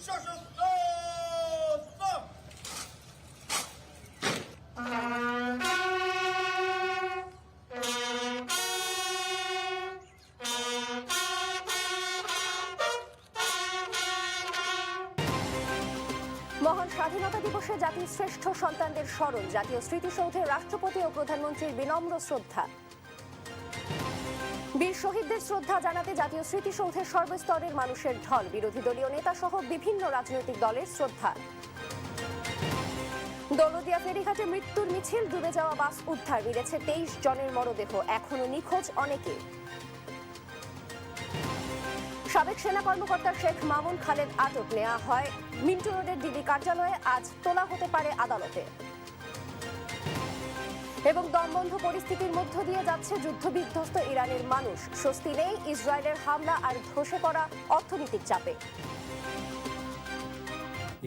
সশস্ত্র মহান স্বাধীনতা দিবসে জাতির শ্রেষ্ঠ সন্তানদের স্মরণ, জাতীয় স্মৃতিসৌধে রাষ্ট্রপতি ও প্রধানমন্ত্রীর বিনম্র শ্রদ্ধা। বীর শহীদদের শ্রদ্ধা জানাতে জাতীয় স্মৃতিসৌধের সর্বস্তরের মানুষের ঢল, বিরোধী দলীয় নেতা সহ বিভিন্ন রাজনৈতিক দলের শ্রদ্ধা। দৌলতদিয়া ফেরিঘাটে মৃত্যুর মিছিল, ডুবে যাওয়া বাস উদ্ধার, মিলেছে 23 জনের মরদেহ, এখনো নিখোঁজ অনেকে। সাবেক সেনা কর্মকর্তা শেখ মামুন খালেদ আটক, নেওয়া হয় মিন্টু রোডের ডিবি কার্যালয়ে, আজ তোলা হতে পারে আদালতে। এবং দমবন্ধ পরিস্থিতির মধ্য দিয়ে যাচ্ছে যুদ্ধবিধ্বস্ত ইরানের মানুষ, স্বস্তি নেই ইসরায়েলের হামলা আর ধসে পড়া অর্থনৈতিক চাপে।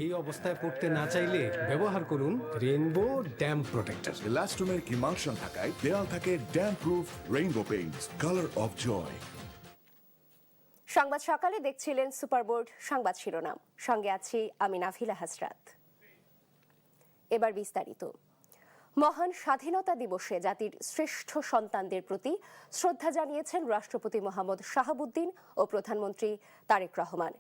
এই অবস্থায় পড়তে না চাইলে ব্যবহার করুন rainbow damp protector. Elastomer emulsion থাকায় দেয়াল থাকে damp proof rainbow paints, colour of joy. সংবাদ সকালে দেখছিলেন সুপারবোর্ড সংবাদ শিরোনাম, সঙ্গে আছি আমি নাফিলা হাসরাত। এবার বিস্তারিত। মহান স্বাধীনতা দিবসে জাতির শ্রেষ্ঠ সন্তানদের প্রতি শ্রদ্ধা জানিয়েছেন রাষ্ট্রপতি মোহাম্মদ শাহাবুদ্দিন ও প্রধানমন্ত্রী তারেক রহমান।